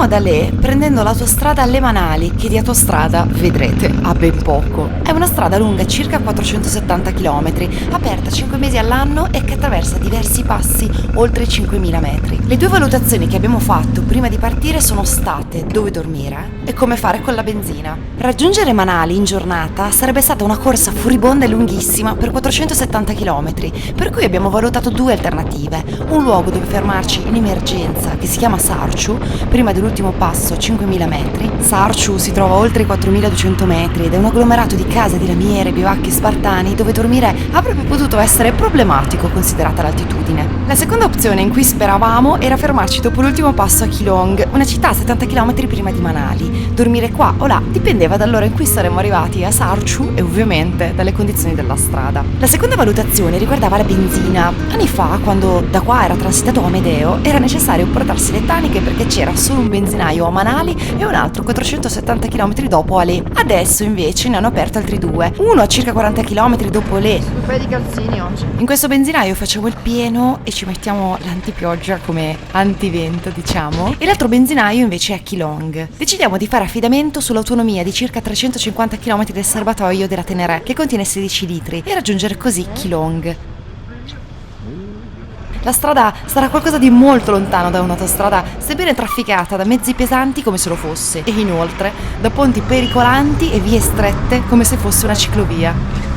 Partiamo da lì prendendo l'autostrada alle Manali, che di autostrada, vedrete, ha ben poco. È una strada lunga circa 470 km, aperta 5 mesi all'anno e che attraversa diversi passi oltre i 5.000 metri. Le due valutazioni che abbiamo fatto prima di partire sono state dove dormire e come fare con la benzina. Raggiungere Manali in giornata sarebbe stata una corsa furibonda e lunghissima per 470 km, per cui abbiamo valutato due alternative: un luogo dove fermarci in emergenza che si chiama Sarchu, prima dell'ultimo passo 5.000 metri. Sarchu si trova oltre i 4.200 metri ed è un agglomerato di case, di lamiere, bivacchi spartani dove dormire avrebbe potuto essere problematico considerata l'altitudine. La seconda opzione in cui speravamo era fermarci dopo l'ultimo passo a Keelong, una città a 70 km prima di Manali. Dormire qua o là dipendeva dall'ora in cui saremmo arrivati a Sarchu e ovviamente dalle condizioni della strada. La seconda valutazione riguardava la benzina. Anni fa, quando da qua era transitato Amedeo, era necessario portarsi le taniche perché c'era solo un benzinaio a Manali e un altro 470 km dopo a Leh. Adesso invece ne hanno aperto altri due, uno a circa 40 km dopo Leh. Un paio di calzini oggi. In questo benzinaio facciamo il pieno e ci mettiamo l'antipioggia come antivento, diciamo, e l'altro benzinaio invece è a Keelong. Decidiamo di fare affidamento sull'autonomia di circa 350 km del serbatoio della Tenere, che contiene 16 litri, e raggiungere così Keelong. La strada sarà qualcosa di molto lontano da un'autostrada, sebbene trafficata da mezzi pesanti come se lo fosse, e inoltre da ponti pericolanti e vie strette come se fosse una ciclovia.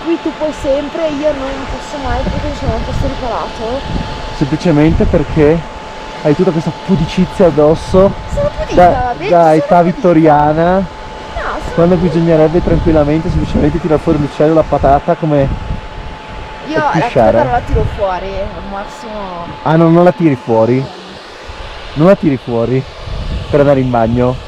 Qui tu puoi sempre, io non posso mai perché sono un posto riparato. Semplicemente perché hai tutta questa pudicizia addosso Sono pulita, vedi? da Sono età vittoriana, No, sono quando bisognerebbe tranquillamente semplicemente tirare fuori l'uccello, la patata come Io la pisciare. patata non la tiro fuori, al massimo. Ah no, non la tiri fuori? Non la tiri fuori per andare in bagno?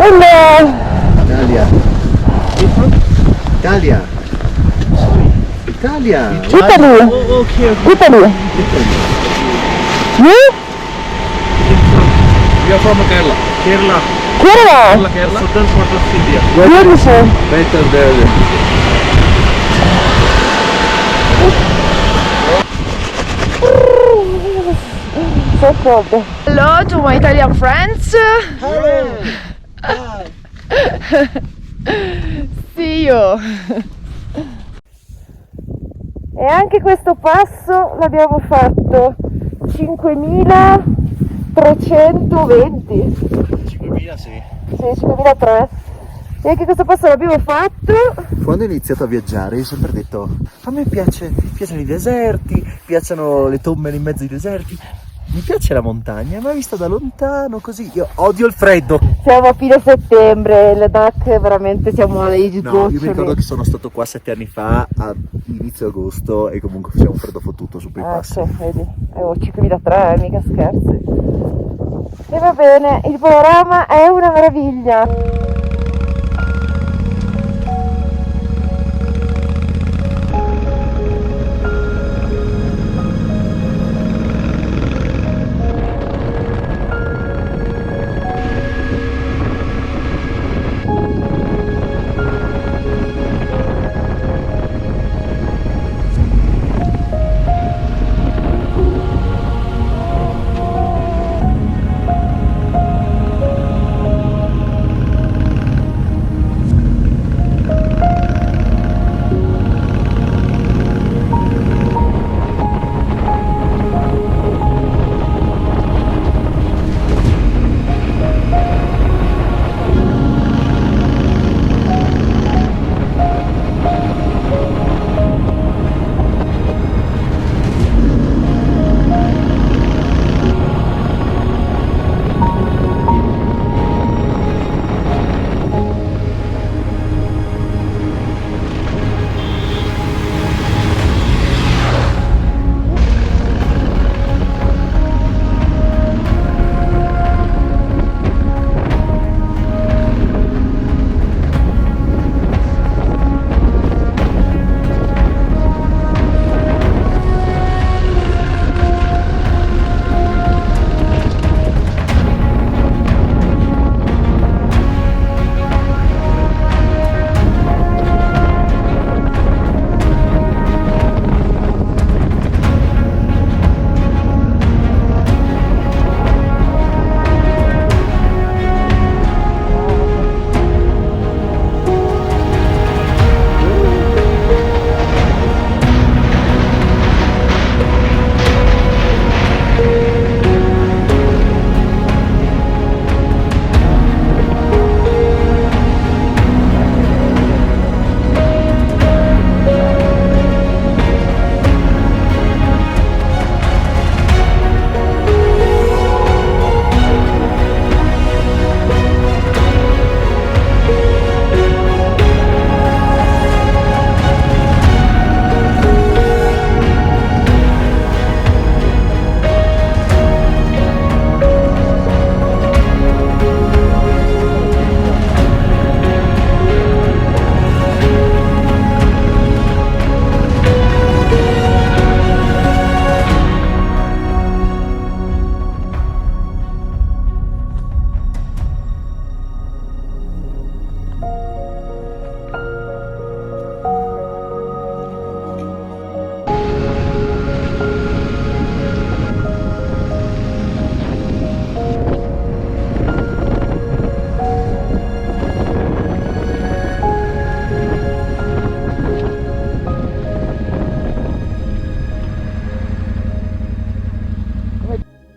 Italia. Italia. Italia. Italy. Oh, okay. Italy. You? We are from Kerala. Kerala. Kerala. Kerala. Southern part of India. Beautiful. Better than So cold. Hello to my Italian friends. See you. E anche questo passo l'abbiamo fatto 5320. 5.000, sì. Sì, 5003. E anche questo passo l'abbiamo fatto. Quando ho iniziato a viaggiare io ho sempre detto a me piacciono i deserti, piacciono le tombe in mezzo ai deserti, mi piace la montagna, ma vista da lontano così, io odio il freddo. Siamo a fine settembre, il DAC veramente siamo alle No, io mi ricordo che sono stato qua 7 anni fa a inizio agosto e comunque facciamo un freddo fottuto su quei passi. Ecco, vedi, 5003, mica scherzi. E va bene, il panorama è una meraviglia.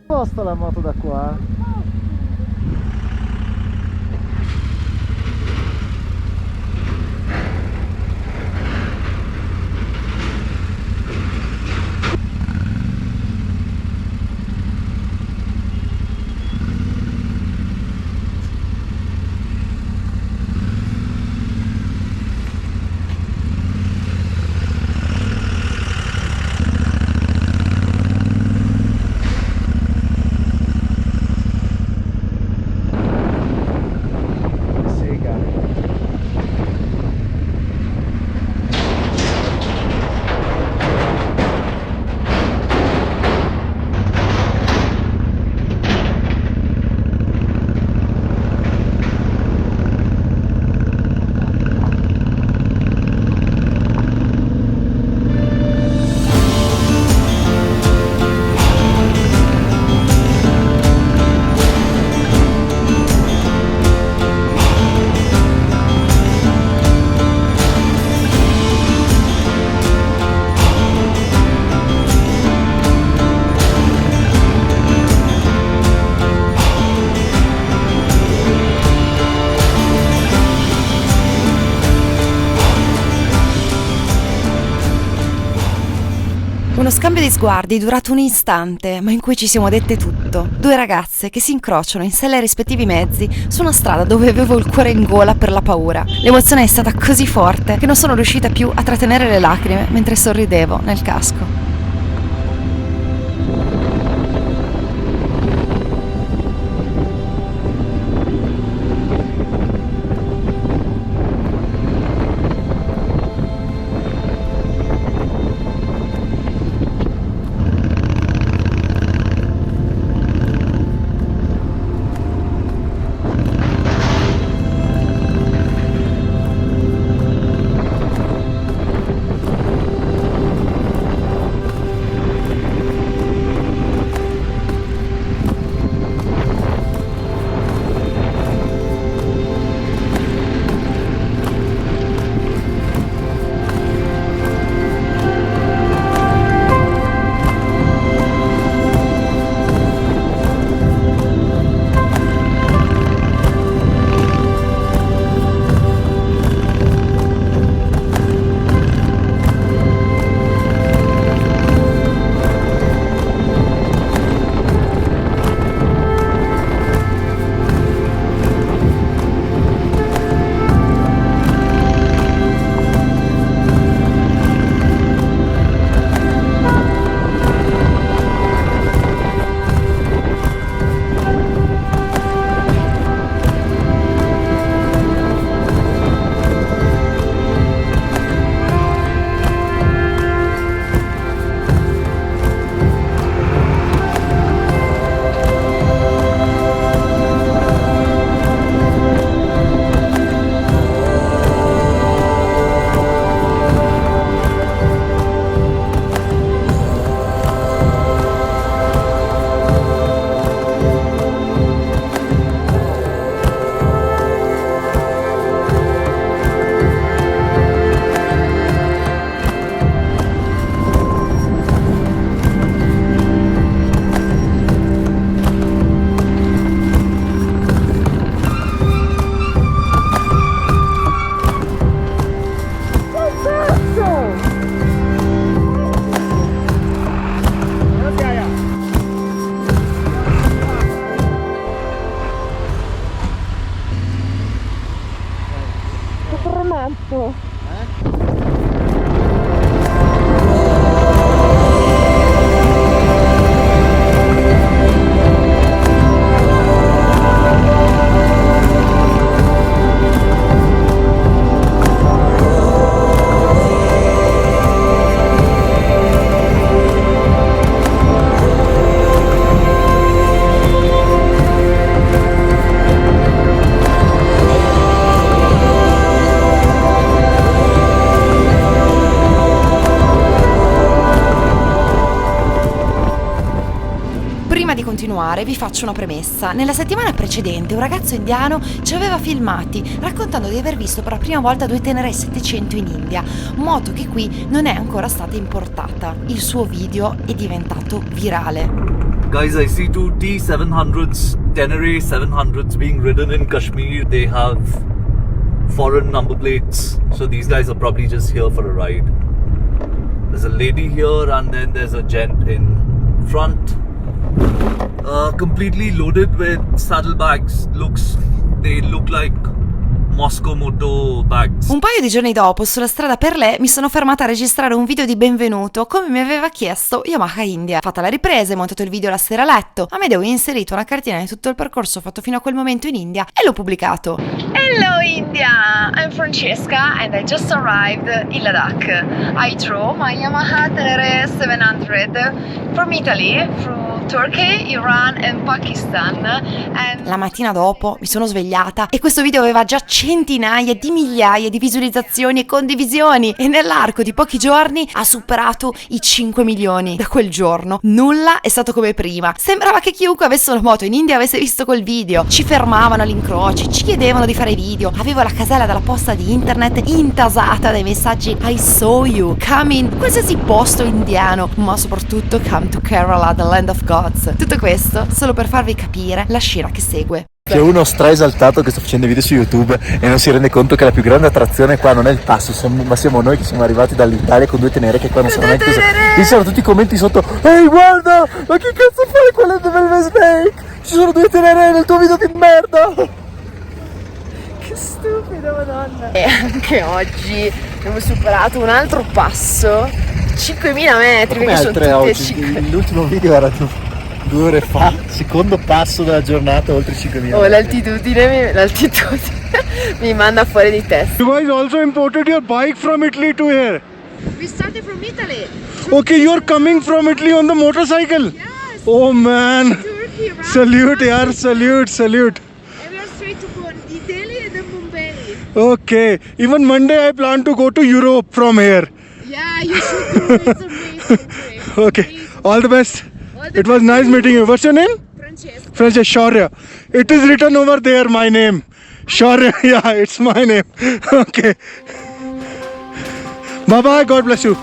Sposta la moto da qua. scambio di sguardi durato un istante, ma in cui ci siamo dette tutto. Due ragazze che si incrociano in sella ai rispettivi mezzi su una strada dove avevo il cuore in gola per la paura. L'emozione è stata così forte che non sono riuscita più a trattenere le lacrime mentre sorridevo nel casco. Prima di continuare vi faccio una premessa. Nella settimana precedente un ragazzo indiano ci aveva filmati raccontando di aver visto per la prima volta due Tenere 700 in India, moto che qui non è ancora stata importata. Il suo video è diventato virale. Guys, I see two T700s, Tenere 700s being ridden in Kashmir. They have foreign number plates, so these guys are probably just here for a ride. There's a lady here and then there's a gent in front, completely loaded with saddlebags. They look like Moscow Moto bags. Un paio di giorni dopo, sulla strada per lei, mi sono fermata a registrare un video di benvenuto, come mi aveva chiesto Yamaha India. Fatta la ripresa, ho montato il video la sera a letto, a me ho inserito una cartina di tutto il percorso fatto fino a quel momento in India e l'ho pubblicato. Hello India, I'm Francesca and I just arrived in Ladakh. I drove my Yamaha Tenere 700 from Italy, through Turkey, Iran and Pakistan. And la mattina dopo mi sono svegliata e questo video aveva già centinaia di migliaia di visualizzazioni e condivisioni e nell'arco di pochi giorni ha superato i 5 milioni. Da quel giorno nulla è stato come prima. Sembrava che chiunque avesse una moto in India avesse visto quel video. Ci fermavano agli incroci, ci chiedevano di fare video. Avevo la casella della posta di internet intasata dai messaggi I saw you, come in qualsiasi posto indiano, ma soprattutto come to Kerala, the land of gods. Tutto questo solo per farvi capire la scena che segue. C'è uno stra-esaltato che sta facendo video su YouTube e non si rende conto che la più grande attrazione qua non è il passo, ma siamo noi che siamo arrivati dall'Italia con 2 tenere che qua non sono neanche così. Ci sono tutti i commenti sotto: ehi guarda, ma che cazzo fai quella di Velvet Snake? Ci sono 2 tenere nel tuo video di merda! Che stupido, madonna. E anche oggi abbiamo superato un altro passo, 5.000 metri, Come perché sono altre tutte oggi? 5. L'ultimo video era 2 ore fa, secondo passo della giornata, oltre 5.000. Oh, l'altitudine mi manda fuori di testa. You guys also imported your bike from Italy to here. We started from Italy. Okay, you're coming from Italy on the motorcycle. Yes. Oh man. Turkey, right? Salute, yaar, salute. And we are straight to Delhi and then Mumbai. Okay, even Monday I plan to go to Europe from here. Yeah, you should do it. It's amazing. Okay, all the best. All the It was best nice to you. meeting you. What's your name? Francesco. Francesco Shaurya. It is written over there, my name. Shaurya, yeah, it's my name. Okay. Bye bye, God bless you.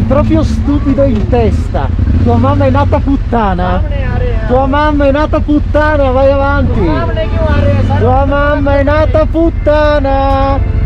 Proprio stupido in testa. Tua mamma è nata puttana. Tua mamma è nata puttana, vai avanti. Tua mamma è nata puttana.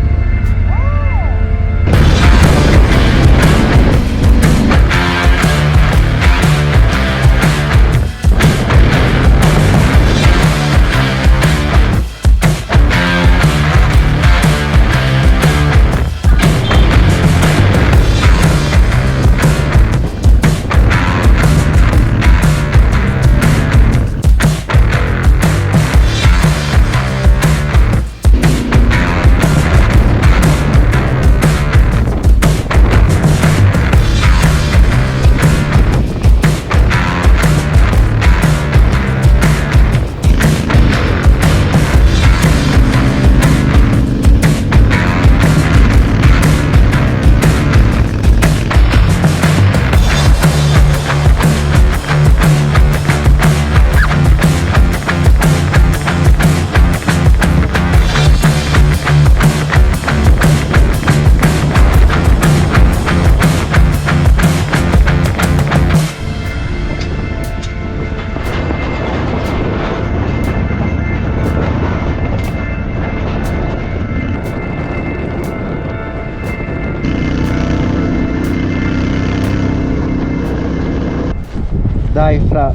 Dai, fra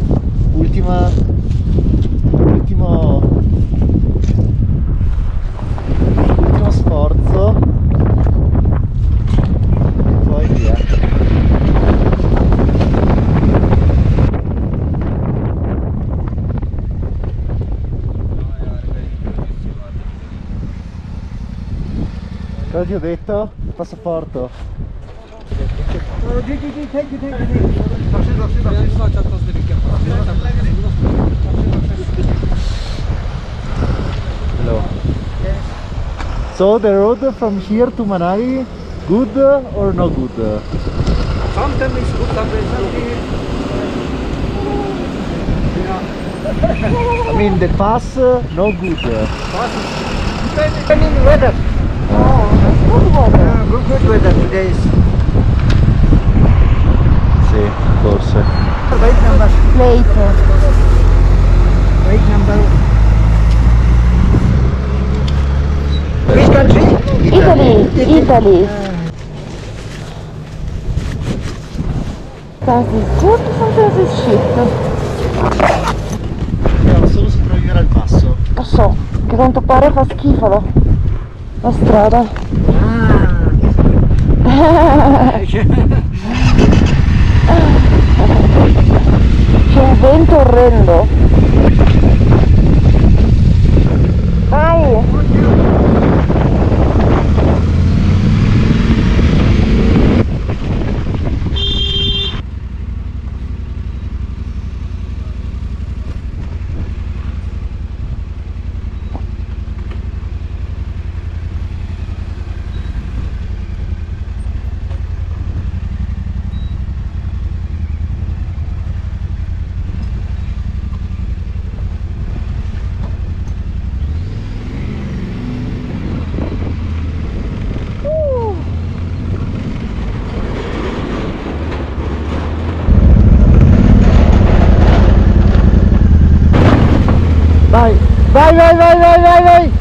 ultimo sforzo e poi via. Cosa ti ho detto? Il passaporto. Hello. So the road from here to Manali, good or no good? Sometimes it's good, sometimes I mean the pass, no good. depending on weather. Good weather today. Sì, forse. Right number. Late. Right number. Which country? Italy. Das ist gut und das ist shit. Dobbiamo solo sopravvivere al passo. Lo so, che a quanto pare fa schifo la strada. C'è un vento orrendo. Vai! Vai, vai, vai, vai, vai, vai, vai!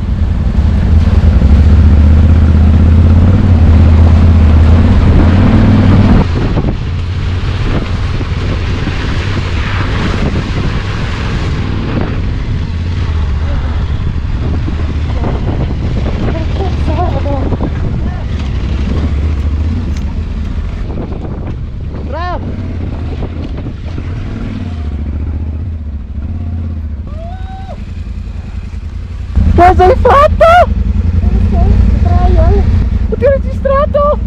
Cosa hai fatto? Ti ho registrato?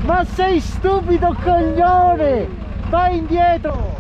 Ma sei stupido coglione! Vai indietro!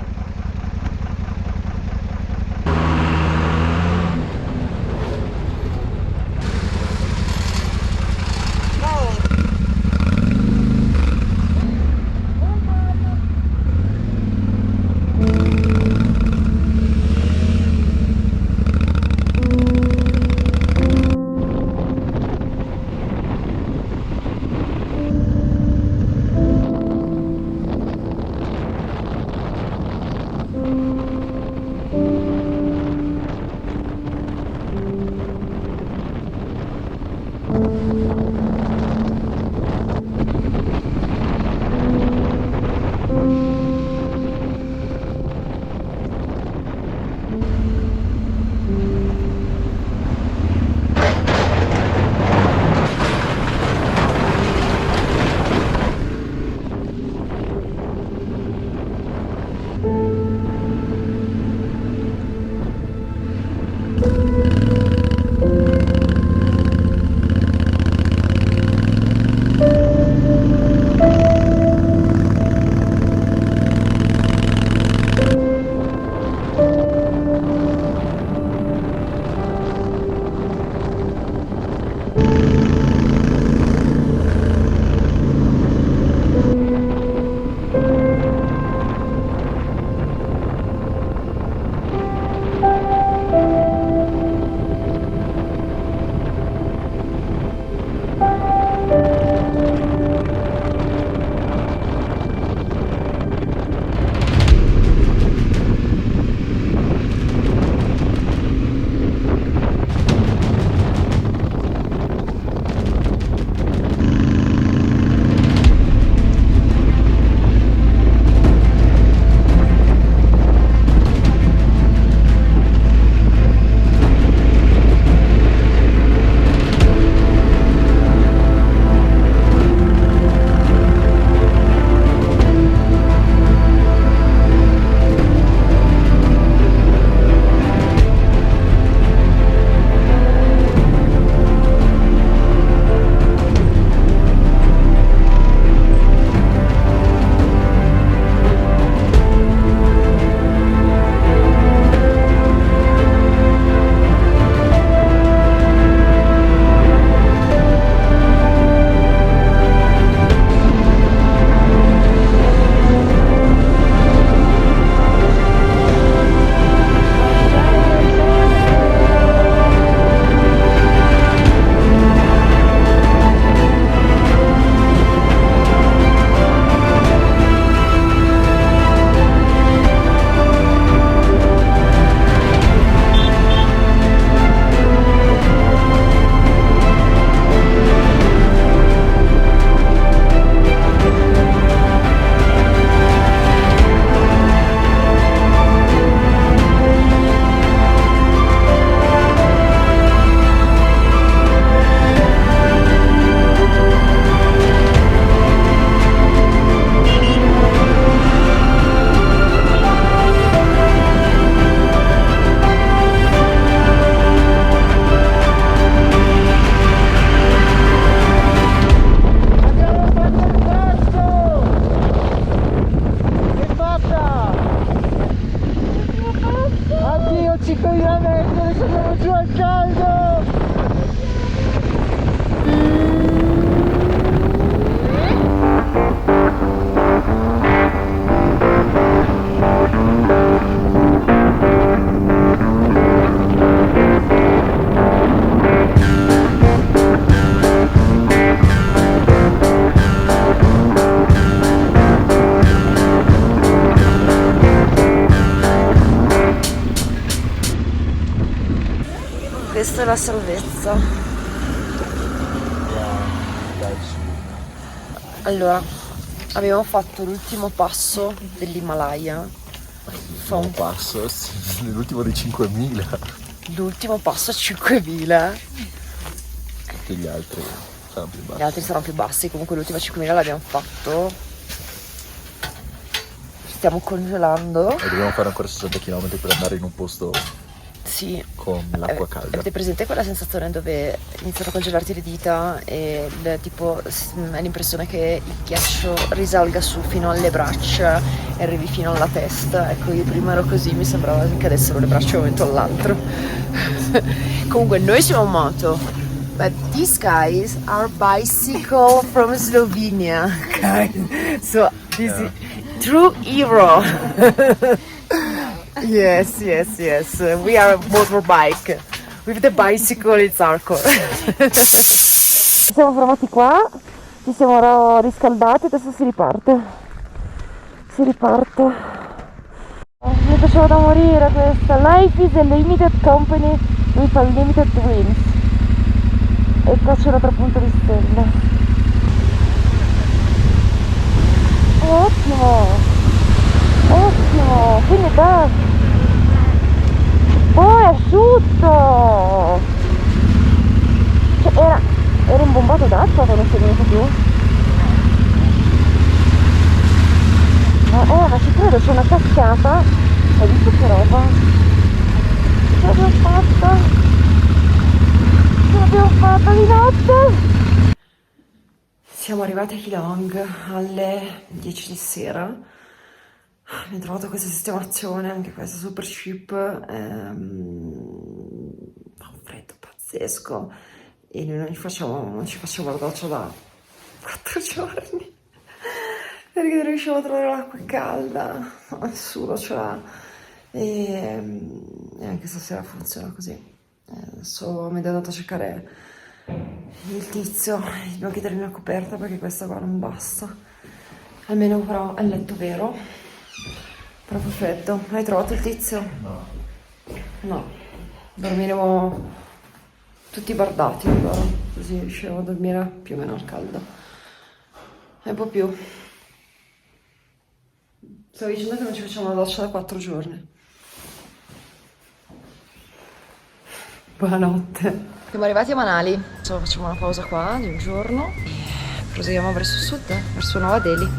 della salvezza. Allora, abbiamo fatto l'ultimo passo dell'Himalaya. Fa un passo, l'ultimo dei 5.000. L'ultimo passo a 5.000. Tutti gli altri saranno più Gli altri saranno più bassi, comunque l'ultima 5.000 l'abbiamo fatto. Stiamo congelando. E dobbiamo fare ancora 60 km per andare in un posto Sì. con l'acqua calda. Avete presente quella sensazione dove iniziano a congelarti le dita e tipo hai l'impressione che il ghiaccio risalga su fino alle braccia e arrivi fino alla testa? Ecco, io prima ero così, mi sembrava che cadessero le braccia da un momento all'altro. Comunque noi siamo in moto, but these guys are bicycle from Slovenia. So this is true hero. Yes. We are a motorbike. With the bicycle it's hardcore. Siamo fermati qua, ci siamo riscaldati, adesso si riparte. Mi piaceva da morire questa. Life is a limited company with unlimited dreams. E qua c'è un altro punto di stella. Ottimo, quindi da... Oh, è asciutto! Cioè era imbombato d'acqua quando sei venuto giù. Ma ci credo, c'è una cascata. Hai visto che roba? Ce l'abbiamo fatta di notte! Siamo arrivati a Keelong alle 10 di sera. Mi ho trovato questa sistemazione, anche questa super cheap, fa un freddo pazzesco e noi non ci facciamo la doccia da 4 giorni perché non riusciamo a trovare l'acqua calda, nessuno ce l'ha e anche stasera funziona così. Adesso mi è andato a cercare il tizio, gli dobbiamo chiedere una coperta perché questa qua non basta, almeno però è il letto vero. Proprio freddo. Hai trovato il tizio? No. Dormiremo tutti bardati allora, così riusciamo a dormire più o meno al caldo. E un po' più. Stavo dicendo che non ci facciamo la doccia da 4 giorni. Buonanotte. Siamo arrivati a Manali. Adesso facciamo una pausa qua di un giorno e proseguiamo verso sud, verso Nuova Delhi.